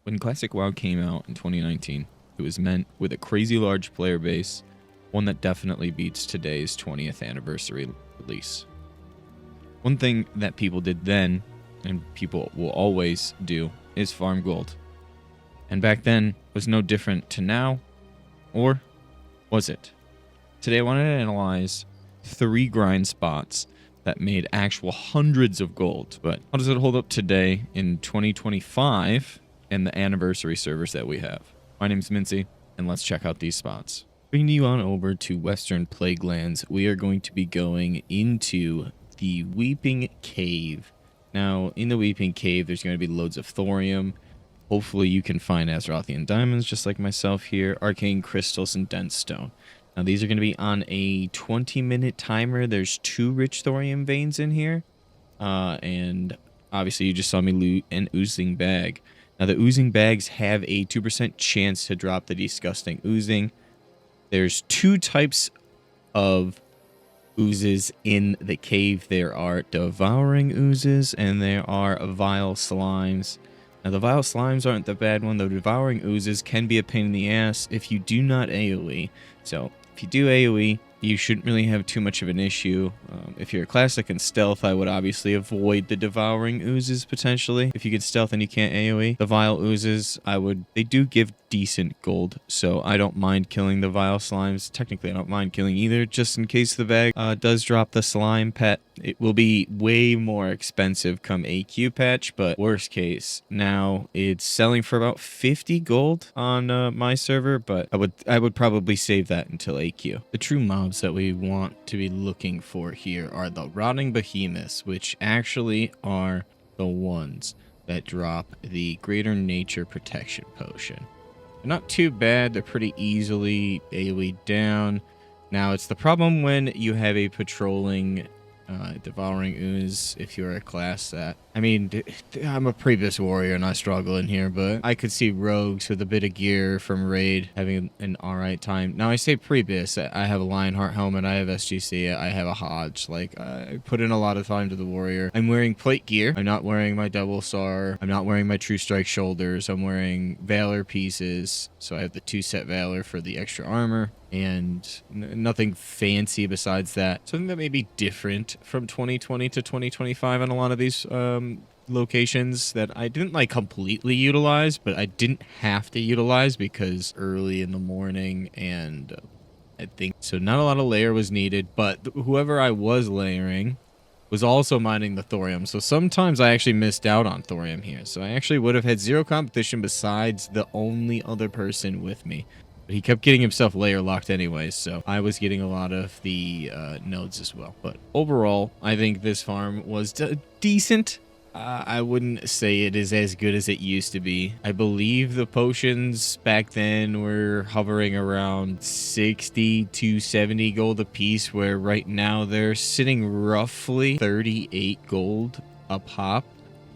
When Classic WoW came out in 2019, it was meant with a crazy large player base, one that definitely beats today's 20th anniversary release. One thing that people did then, and people will always do, is farm gold. And back then was no different to now, or was it? Today I wanted to analyze 3 grind spots that made actual hundreds of gold, but how does it hold up today in 2025 and the anniversary servers that we have? My name's Mincy, and let's check out these spots. Bringing you on over to Western Plaguelands, we are going to be going into the Weeping Cave. Now, in the Weeping Cave, there's going to be loads of thorium. Hopefully you can find Azerothian diamonds, just like myself here, arcane crystals, and dense stone. Now, these are going to be on a 20-minute timer. There's 2 rich thorium veins in here. And obviously, you just saw me loot an oozling bag. Now, the oozing bags have a 2% chance to drop the disgusting oozing. There's 2 types of oozes in the cave. There are devouring oozes, and there are vile slimes. Now, the vile slimes aren't the bad one. The devouring oozes can be a pain in the ass if you do not AoE. So, if you do AoE, you shouldn't really have too much of an issue. If you're a classic and stealth, I would obviously avoid the devouring oozes potentially. If you get stealth and you can't AoE, the vile oozes, they do give decent gold, so I don't mind killing the vile slimes. Technically, I don't mind killing either, just in case the bag does drop the slime pet. It will be way more expensive come AQ patch, but worst case, now it's selling for about 50 gold on my server, but I would probably save that until AQ. The true mobs that we want to be looking for here are the rotting behemoths, which actually are the ones that drop the greater nature protection potion. They're not too bad. They're pretty easily AoE down. Now, it's the problem when you have a patrolling devouring ooze if you're a class that... I mean, I'm a previous warrior and I struggle in here, but I could see rogues with a bit of gear from raid having an alright time. Now, I say previous. I have a Lionheart helmet, I have SGC, I have a Hodge. Like, I put in a lot of time to the warrior. I'm wearing plate gear. I'm not wearing my double star. I'm not wearing my True Strike shoulders. I'm wearing Valor pieces. So I have the 2-set Valor for the extra armor. And nothing fancy besides that. Something that may be different from 2020 to 2025 on a lot of these locations that I didn't like completely utilize, but I didn't have to utilize because early in the morning, and I think so not a lot of layer was needed, but whoever I was layering was also mining the thorium, so sometimes I actually missed out on thorium here. So I actually would have had 0 competition besides the only other person with me. But he kept getting himself layer locked anyways, so I was getting a lot of the nodes as well. But overall, I think this farm was decent. I wouldn't say it is as good as it used to be. I believe the potions back then were hovering around 60 to 70 gold a piece, where right now they're sitting roughly 38 gold a pop.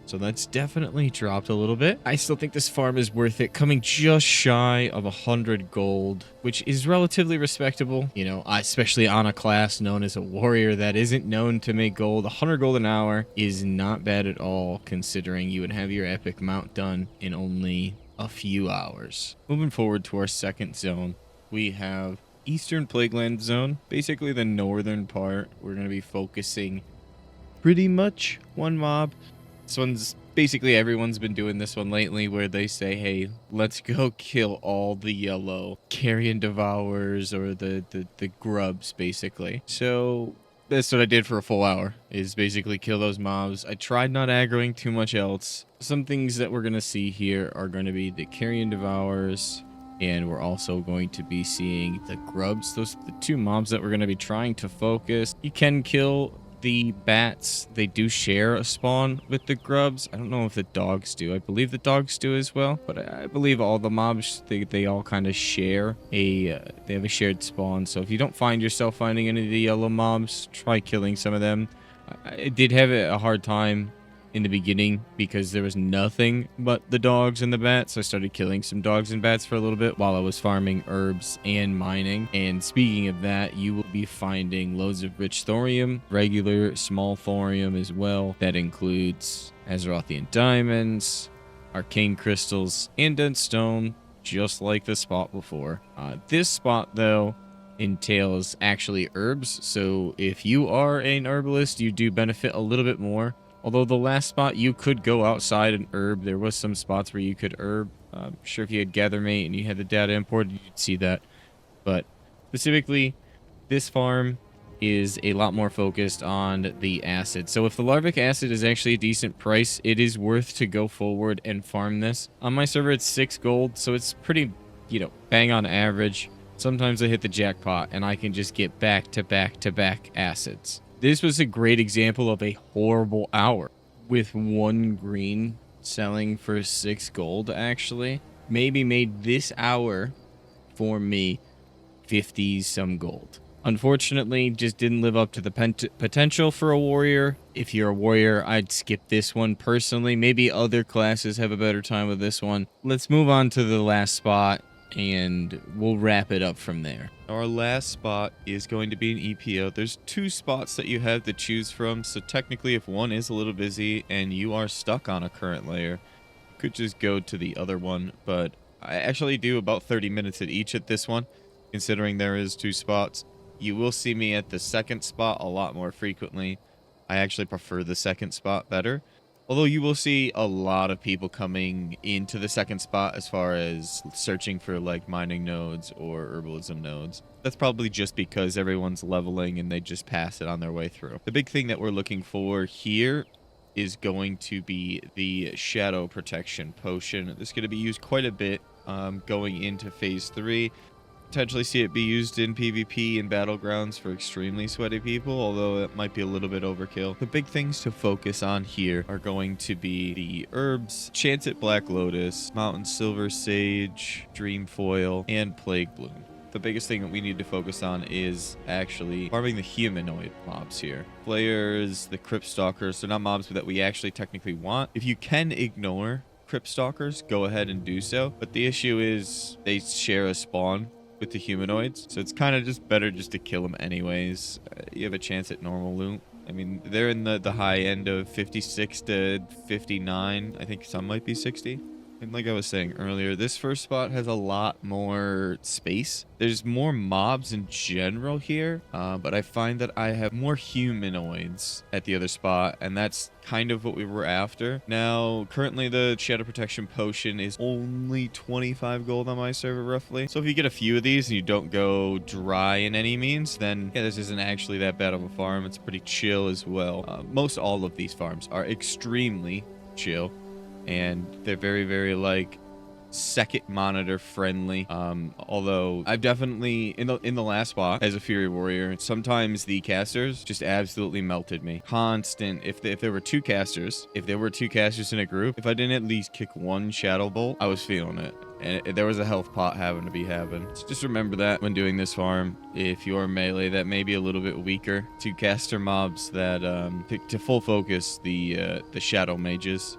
So that's definitely dropped a little bit. I still think this farm is worth it, coming just shy of 100 gold, which is relatively respectable. You know, especially on a class known as a warrior that isn't known to make gold. 100 gold an hour is not bad at all, considering you would have your epic mount done in only a few hours. Moving forward to our second zone, we have Eastern Plagueland Zone, basically the northern part. We're going to be focusing pretty much one mob. This one's basically, everyone's been doing this one lately, where they say, hey, let's go kill all the yellow carrion devourers, or the grubs, basically. So that's what I did for a full hour, is basically kill those mobs. I tried not aggroing too much else. Some things that we're going to see here are going to be the carrion devourers, and we're also going to be seeing the grubs. Those are the 2 mobs that we're going to be trying to focus. You can kill the bats. They do share a spawn with the grubs. I don't know if the dogs do. I believe the dogs do as well, but I believe all the mobs, they all kind of share they have a shared spawn. So if you don't find yourself finding any of the yellow mobs, try killing some of them. I did have a hard time in the beginning because there was nothing but the dogs and the bats. So I started killing some dogs and bats for a little bit while I was farming herbs and mining. And speaking of that, you will be finding loads of rich thorium, regular small thorium as well. That includes Azerothian diamonds, arcane crystals, and dense stone, just like the spot before. This spot, though, entails actually herbs, so if you are an herbalist, you do benefit a little bit more. Although the last spot, you could go outside and herb. There was some spots where you could herb. I'm sure if you had Gathermate and you had the data imported, you'd see that. But specifically, this farm is a lot more focused on the acid. So if the larvic acid is actually a decent price, it is worth to go forward and farm this. On my server, it's 6 gold, so it's pretty, bang on average. Sometimes I hit the jackpot and I can just get back to back to back acids. This was a great example of a horrible hour with 1 green selling for 6 gold, actually. Maybe made this hour for me 50 some gold. Unfortunately, just didn't live up to the potential for a warrior. If you're a warrior, I'd skip this one personally. Maybe other classes have a better time with this one. Let's move on to the last spot, and we'll wrap it up from there. Our last spot is going to be an EPO. There's 2 spots that you have to choose from, so technically if one is a little busy and you are stuck on a current layer, you could just go to the other one, but I actually do about 30 minutes at each at this one, considering there is 2 spots. You will see me at the second spot a lot more frequently. I actually prefer the second spot better. Although you will see a lot of people coming into the second spot as far as searching for like mining nodes or herbalism nodes. That's probably just because everyone's leveling and they just pass it on their way through. The big thing that we're looking for here is going to be the shadow protection potion. This is going to be used quite a bit going into phase 3. Potentially see it be used in PvP and battlegrounds for extremely sweaty people, although it might be a little bit overkill. The big things to focus on here are going to be the herbs, Chancet Black Lotus, Mountain Silver Sage, Dream Foil, and Plague Bloom. The biggest thing that we need to focus on is actually farming the humanoid mobs here. Flayers, the Crypt Stalkers, they're not mobs that we actually technically want. If you can ignore Crypt Stalkers, go ahead and do so. But the issue is they share a spawn with the humanoids, so it's kind of just better just to kill them anyways. You have a chance at normal loot. I mean, they're in the high end of 56 to 59. I think some might be 60. And like I was saying earlier, this first spot has a lot more space. There's more mobs in general here, but I find that I have more humanoids at the other spot, and that's kind of what we were after. Now, currently the Shadow Protection Potion is only 25 gold on my server, roughly. So if you get a few of these and you don't go dry in any means, then yeah, this isn't actually that bad of a farm. It's pretty chill as well. Most all of these farms are extremely chill. And they're very, very, like, second monitor friendly. Although I've definitely, in the last spot, as a Fury Warrior, sometimes the casters just absolutely melted me. Constant. If there were 2 casters, in a group, if I didn't at least kick 1 Shadow Bolt, I was feeling it. And there was a health pot having to be happened. So just remember that when doing this farm. If you're melee, that may be a little bit weaker. 2 caster mobs that, to full focus the Shadow Mages.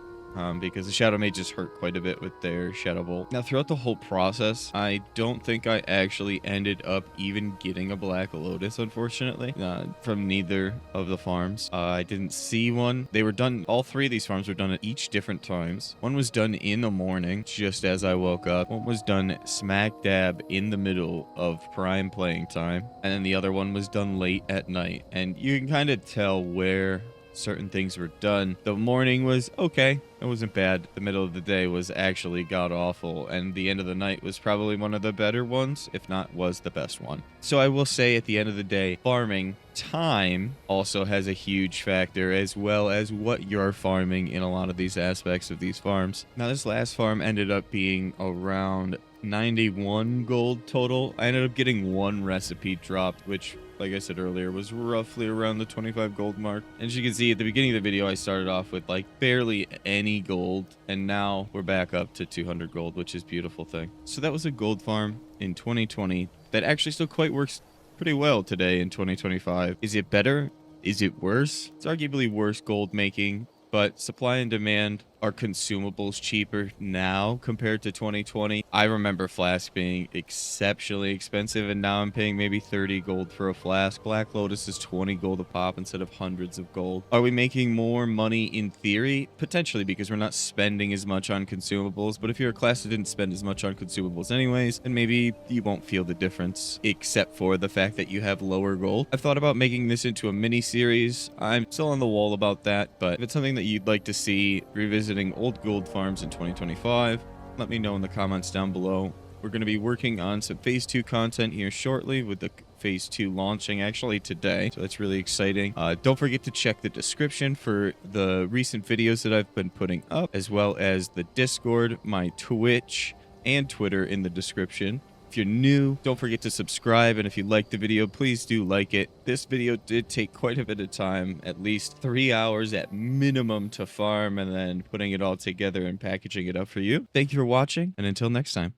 Because the Shadow Mages hurt quite a bit with their Shadow Bolt. Now, throughout the whole process, I don't think I actually ended up even getting a Black Lotus, unfortunately, from neither of the farms. I didn't see one. They were done, all 3 of these farms were done at each different times. One was done in the morning, just as I woke up. One was done smack dab in the middle of prime playing time. And then the other one was done late at night. And you can kind of tell where certain things were done. The morning was okay. It wasn't bad. The middle of the day was actually god-awful, and the end of the night was probably one of the better ones, if not was the best one. So I will say at the end of the day, farming time also has a huge factor, as well as what you're farming in a lot of these aspects of these farms. Now, this last farm ended up being around 91 gold total. I ended up getting 1 recipe dropped, which, like I said earlier, was roughly around the 25 gold mark. And as you can see at the beginning of the video, I started off with like barely any gold, and now we're back up to 200 gold, which is a beautiful thing. So that was a gold farm in 2020 that actually still quite works pretty well today in 2025. Is it better? Is it worse? It's arguably worse gold making, but supply and demand are consumables cheaper now compared to 2020? I remember flask being exceptionally expensive, and now I'm paying maybe 30 gold for a flask. Black Lotus is 20 gold a pop instead of hundreds of gold. Are we making more money in theory? Potentially, because we're not spending as much on consumables, but if you're a class that didn't spend as much on consumables anyways, then maybe you won't feel the difference, except for the fact that you have lower gold. I've thought about making this into a mini series. I'm still on the wall about that, but if it's something that you'd like to see revisiting old gold farms in 2025, let me know in the comments down below. We're going to be working on some phase 2 content here shortly, with the phase 2 launching actually today, so that's really exciting. Don't forget to check the description for the recent videos that I've been putting up, as well as the Discord, my Twitch, and Twitter in the description. If you're new, don't forget to subscribe, and if you liked the video, please do like it. This video did take quite a bit of time, at least 3 hours at minimum to farm, and then putting it all together and packaging it up for you. Thank you for watching, and until next time.